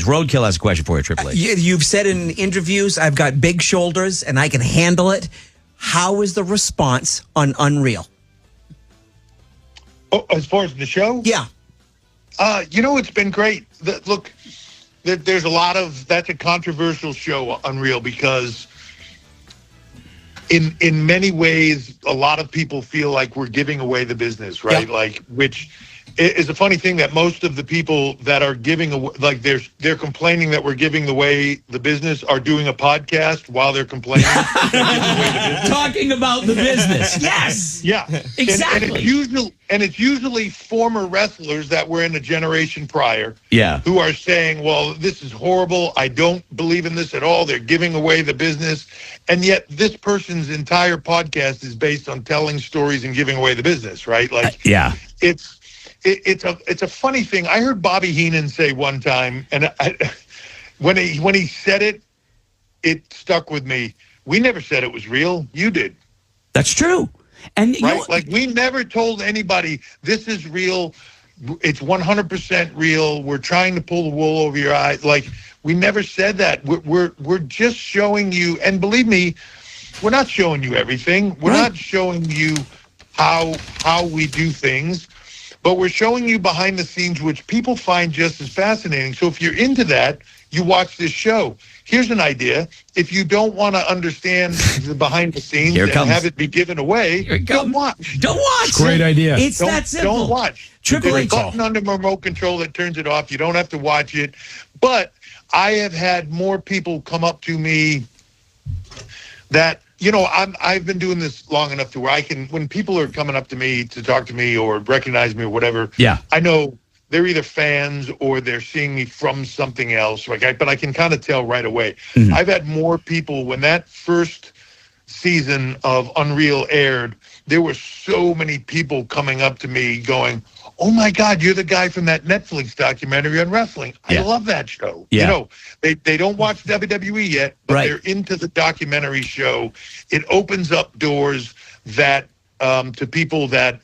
Roadkill has a question for you, Triple H. You've said in interviews, I've got big shoulders and I can handle it. How is the response on Unreal? Oh, as far as the show? Yeah. It's been great. Look, there's a lot of, that's a controversial show, Unreal, because in many ways, a lot of people feel like we're giving away the business, right? Yeah. Like, which is a funny thing that most of the people that are giving away, like they're complaining that we're giving away the business are doing a podcast while they're complaining. Talking about the business. Yes. Yeah. Exactly. And it's usually former wrestlers that were in a generation prior. Yeah. Who are saying, well, this is horrible. I don't believe in this at all. They're giving away the business. And yet this person's entire podcast is based on telling stories and giving away the business, right? Like, yeah. It's a funny thing. I heard Bobby Heenan say one time, and when he said it, it stuck with me. We never said it was real. You did. That's true. And right? Like, we never told anybody this is real. It's 100% real. We're trying to pull the wool over your eyes. Like, we never said that. We're just showing you. And believe me, we're not showing you everything. We're not showing you how we do things. But we're showing you behind the scenes, which people find just as fascinating. So if you're into that, you watch this show. Here's an idea. If you don't want to understand the behind the scenes and have it be given away, don't watch. Don't watch. Great idea. It's that simple. Don't watch. Triple There's H. a button under remote control that turns it off. You don't have to watch it. But I have had more people come up to me that, I've been doing this long enough to where I can, when people are coming up to me to talk to me or recognize me or whatever, I know they're either fans or they're seeing me from something else. But I can kind of tell right away. Mm-hmm. I've had more people when that first season of Unreal aired, there were so many people coming up to me going, oh my God, you're the guy from that Netflix documentary on wrestling. I love that show. Yeah. They don't watch WWE yet, but they're into the documentary show. It opens up doors that to people that,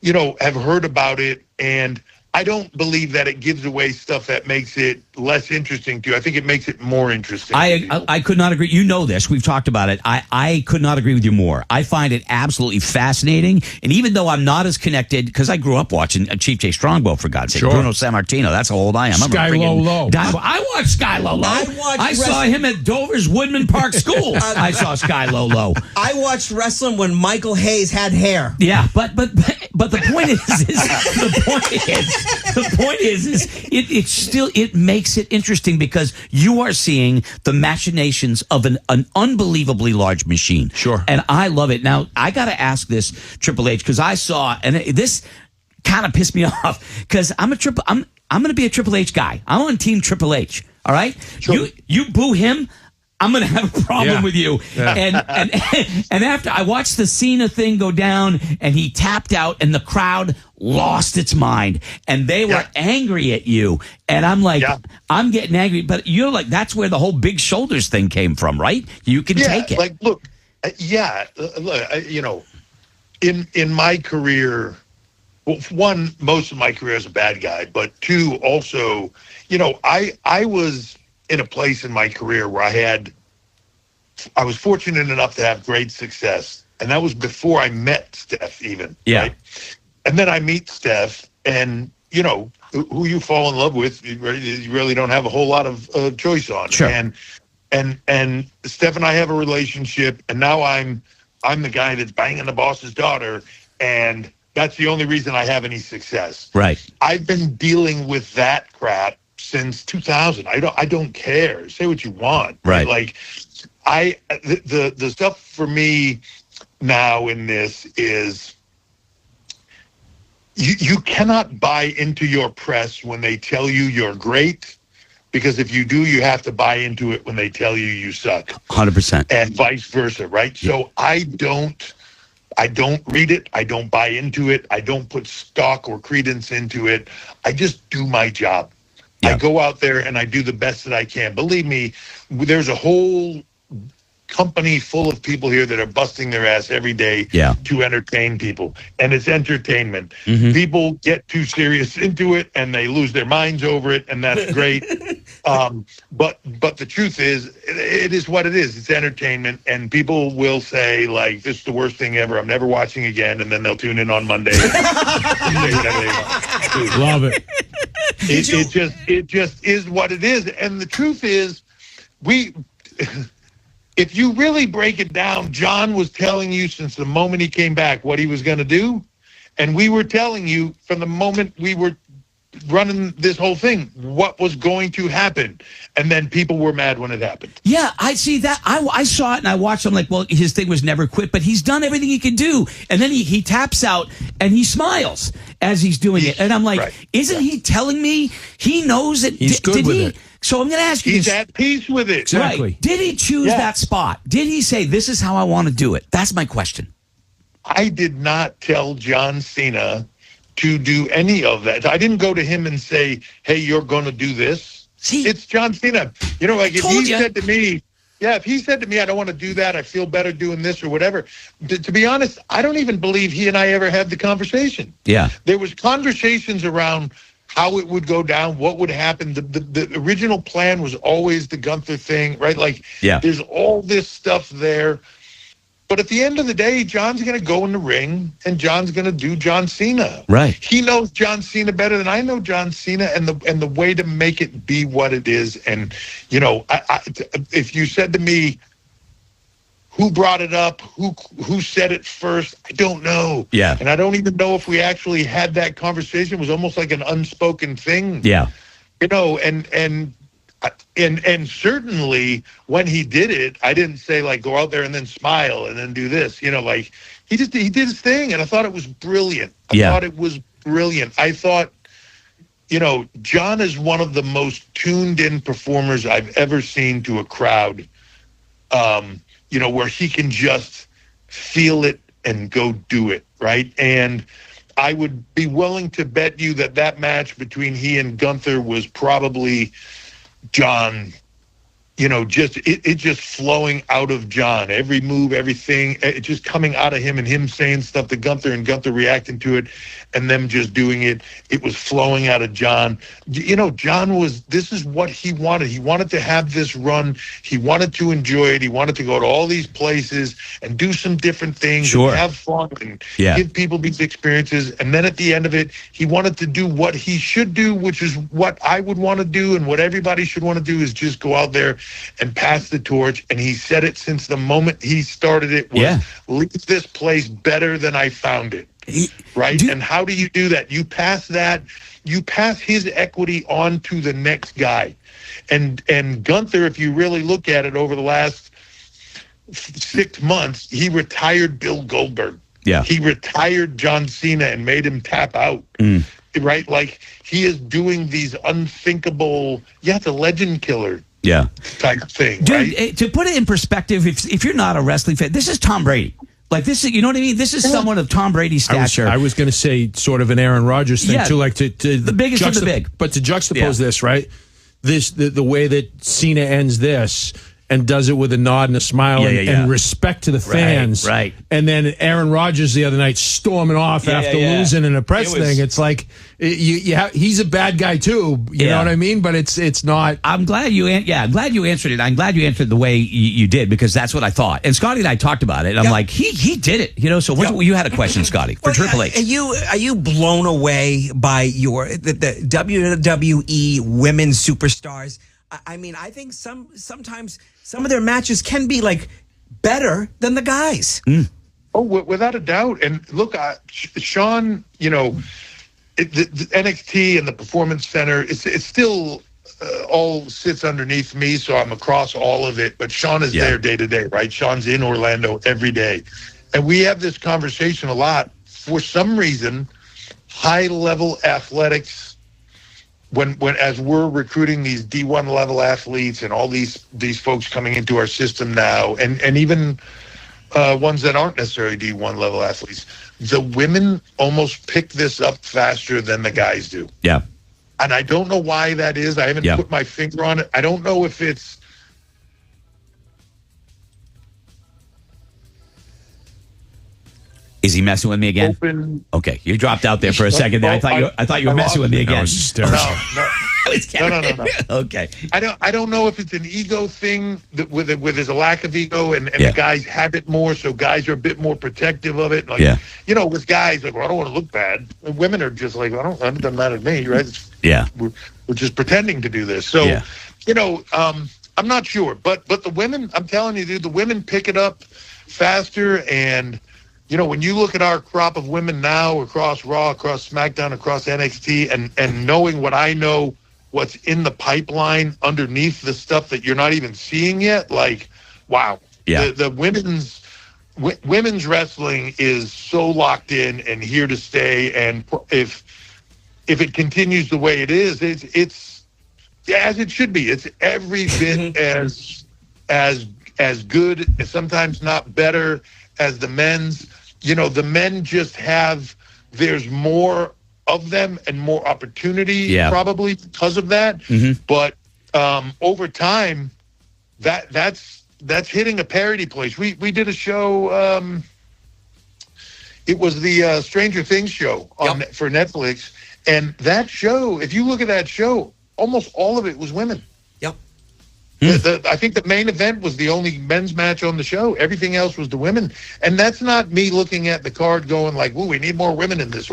have heard about it. And I don't believe that it gives away stuff that makes it less interesting to you. I think it makes it more interesting. I could not agree. You know this. We've talked about it. I could not agree with you more. I find it absolutely fascinating. And even though I'm not as connected, because I grew up watching Chief Jay Strongbow, for God's sake. Bruno Sammartino. That's how old I am. Sky Low. I watched Sky Low. I saw him at Dover's Woodman Park School. I saw Sky Low. I watched wrestling when Michael Hayes had hair. Yeah, but the point is it makes it interesting because you are seeing the machinations of an unbelievably large machine. Sure. And I love it. Now, I got to ask this, Triple H, because I saw, and this kind of pissed me off, because I'm going to be a Triple H guy. I'm on Team Triple H. All right? Sure. You boo him, I'm going to have a problem with you. Yeah. And after I watched the Cena thing go down and he tapped out and the crowd lost its mind and they were angry at you. And I'm like, I'm getting angry. But you're like, that's where the whole big shoulders thing came from, right? You can take it. Like, look, in my career, well, one, most of my career as a bad guy, but two, also, I was in a place in my career where I was fortunate enough to have great success. And that was before I met Steph even. Yeah. Right? And then I meet Steph and, who you fall in love with, you really don't have a whole lot of choice on. Sure. And Steph and I have a relationship and now I'm the guy that's banging the boss's daughter. And that's the only reason I have any success. Right. I've been dealing with that crap since 2000. I don't care. Say what you want. Right. Like the stuff for me now in this is you cannot buy into your press when they tell you you're great, because if you do, you have to buy into it when they tell you you suck. 100%. And vice versa, right? Yeah. So I don't read it. I don't buy into it. I don't put stock or credence into it. I just do my job. Yeah. I go out there and I do the best that I can. Believe me, there's a whole company full of people here that are busting their ass every day to entertain people. And it's entertainment. Mm-hmm. People get too serious into it and they lose their minds over it, and that's great. But the truth is, it is what it is. It's entertainment, and people will say like, "This is the worst thing ever. I'm never watching again," and then they'll tune in on Monday. And say whatever they want. Love it. It just is what it is, and the truth is, if you really break it down, John was telling you since the moment he came back what he was going to do, and we were telling you from the moment we were running this whole thing what was going to happen, and then people were mad when it happened. Yeah, I see that. I saw it and I watched. I'm like, well, his thing was never quit, but he's done everything he can do, and then he taps out and he smiles as he's doing it, and I'm like, isn't he telling me he knows it? He's good with it. So I'm going to ask you, he's at peace with it. Exactly. Right. Did he choose that spot? Did he say, this is how I want to do it? That's my question. I did not tell John Cena to do any of that. I didn't go to him and say, hey, you're going to do this. See, it's John Cena. You know, like if he said to me, I don't want to do that, I feel better doing this or whatever. To be honest, I don't even believe he and I ever had the conversation. Yeah. There was conversations around how it would go down, what would happen. The original plan was always the Gunther thing, right? Like, there's all this stuff there. But at the end of the day, John's going to go in the ring, and John's going to do John Cena. Right. He knows John Cena better than I know John Cena, and the way to make it be what it is. And, you know, if you said to me, who brought it up, who said it first, I don't know. Yeah. And I don't even know if we actually had that conversation. It was almost like an unspoken thing. Yeah. You know, and certainly when he did it, I didn't say like go out there and then smile and then do this. You know, like he did his thing, and I thought it was brilliant. I thought it was brilliant. I thought, you know, John is one of the most tuned in performers I've ever seen to a crowd. You know, where he can just feel it and go do it, right? And I would be willing to bet you that match between he and Gunther was probably John, you know, it just flowing out of John. Every move, everything, it just coming out of him, and him saying stuff to Gunther and Gunther reacting to it and them just doing it. It was flowing out of John. You know, this is what he wanted. He wanted to have this run. He wanted to enjoy it. He wanted to go to all these places and do some different things and have fun and give people these experiences. And then at the end of it, he wanted to do what he should do, which is what I would want to do, and what everybody should want to do is just go out there and pass the torch. And he said it since the moment he started it was leave this place better than I found it. Right? And how do you do that? You pass his equity on to the next guy. And Gunther, if you really look at it over the last 6 months, he retired Bill Goldberg. Yeah. He retired John Cena and made him tap out. Right? Like, he is doing these unthinkable, it's a legend killer. Yeah. Type thing, dude, right? To put it in perspective, if you're not a wrestling fan, this is Tom Brady. Like, this is, you know what I mean? This is someone of Tom Brady's stature. I was going to say sort of an Aaron Rodgers thing, too. Like, to the biggest of the big. But to juxtapose this, right? The way that Cena ends this and does it with a nod and a smile and respect to the fans. Right. And then Aaron Rodgers the other night storming off after losing in a press thing. It's like, he's a bad guy too. You know what I mean? But it's not. I'm glad you answered it. I'm glad you answered the way you did, because that's what I thought. And Scotty and I talked about it. I'm like, he did it. You know. So you had a question, Scotty, for Triple H. Are you blown away by the WWE women's superstars? I mean, I think sometimes some of their matches can be like better than the guys. Oh, without a doubt. And look, Sean, you know, the NXT and the Performance Center, it's still all sits underneath me, so I'm across all of it. But Sean is there day to day, right? Sean's in Orlando every day. And we have this conversation a lot. For some reason, high-level athletics, when as we're recruiting these D1 level athletes and all these folks coming into our system now, and even ones that aren't necessarily D1 level athletes, the women almost pick this up faster than the guys do. Yeah. And I don't know why that is. I haven't put my finger on it. I don't know if it's Is he messing with me again? Okay, you dropped out there for a second there. I thought you were messing with me again. That was hysterical. No. No. Okay. I don't know if it's an ego thing with there's a lack of ego and the guys have it more, so guys are a bit more protective of it. Like, with guys, like, well, I don't want to look bad. And women are just like, it doesn't matter to me, right? We're just pretending to do this. So, I'm not sure. But the women, I'm telling you, dude, the women pick it up faster. And, when you look at our crop of women now across Raw, across SmackDown, across NXT, and knowing what I know, what's in the pipeline underneath the stuff that you're not even seeing yet, like, wow. Yeah. The women's wrestling is so locked in and here to stay. And if it continues the way it is, it's as it should be. It's every bit as good, sometimes not better, as the men's. The men just there's more of them and more opportunity probably because of that. But over time, that's hitting a parity place. We did a show. It was the Stranger Things show for Netflix, and that show, if you look at that show, almost all of it was women. I think the main event was the only men's match on the show. Everything else was the women. And that's not me looking at the card going like, we need more women in this.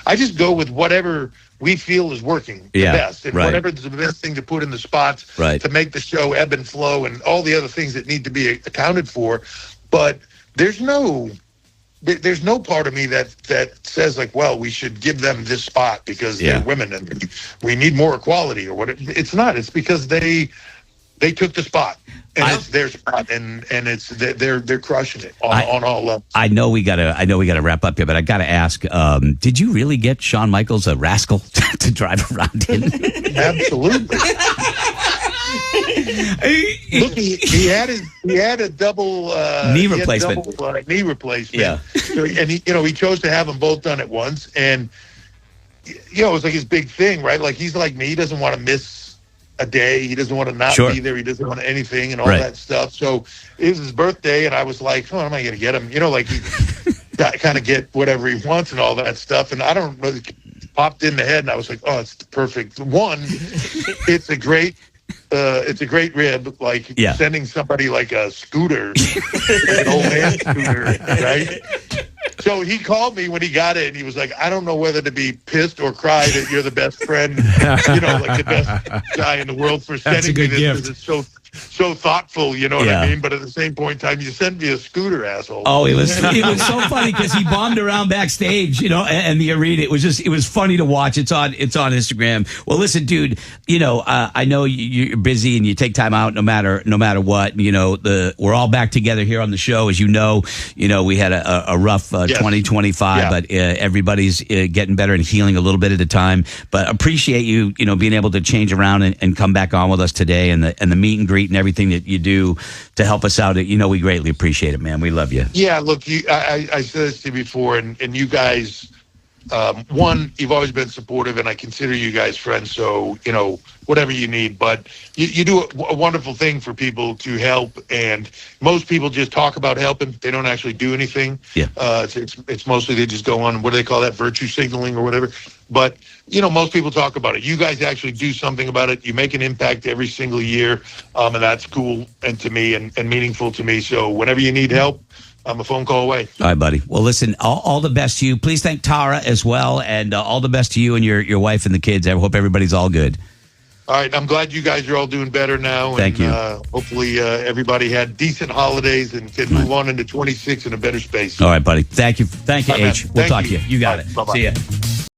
I just go with whatever we feel is working the best. And whatever's the best thing to put in the spots to make the show ebb and flow and all the other things that need to be accounted for. But there's no part of me that says like, well, we should give them this spot because they're women and we need more equality or whatever. It's not. It's because they took the spot, and it's their spot, and it's they're crushing it on all levels. I know we gotta wrap up here, but I gotta ask: did you really get Shawn Michaels a rascal to drive around in? Absolutely. Look, he had a double knee replacement. Knee replacement. Yeah, so, and he chose to have them both done at once, and it was like his big thing, right? Like he's like me; he doesn't want to miss a day. He doesn't want to not be there. He doesn't want anything and all that stuff. So it was his birthday, and I was like, "Oh, am I going to get him?" Like he kind of get whatever he wants and all that stuff. And I don't know, it popped in the head, and I was like, "Oh, it's the perfect one." It's a great rib. Like sending somebody like a scooter, like an old man scooter, right? So he called me when he got it, and he was like, I don't know whether to be pissed or cry that you're the best friend, like the best guy in the world for sending me this because it's so thoughtful, you know what I mean? But at the same point in time, you sent me a scooter, asshole. Oh, it was so funny because he bombed around backstage, and the arena. It was funny to watch. It's on Instagram. Well, listen, dude, I know you're busy and you take time out no matter what. We're all back together here on the show, as you know. We had a rough 2025, but everybody's getting better and healing a little bit at a time. But appreciate you, being able to change around and come back on with us today, and the meet and greet and everything that you do to help us out. We greatly appreciate it, man. We love you. Yeah, look, I said this to you before, and you guys, one, you've always been supportive, and I consider you guys friends, so, whatever you need. But you do a wonderful thing for people to help, and most people just talk about helping. They don't actually do anything. Yeah. It's mostly they just go on, what do they call that, virtue signaling or whatever. But, most people talk about it. You guys actually do something about it. You make an impact every single year, and that's cool and to me and meaningful to me. So whenever you need help, I'm a phone call away. All right, buddy. Well, listen, all the best to you. Please thank Tara as well, and all the best to you and your wife and the kids. I hope everybody's all good. All right, I'm glad you guys are all doing better now. Thank you. Hopefully everybody had decent holidays and can move on into 26 in a better space. All right, buddy. Thank you, H. We'll talk to you. You got it. Bye-bye. See ya.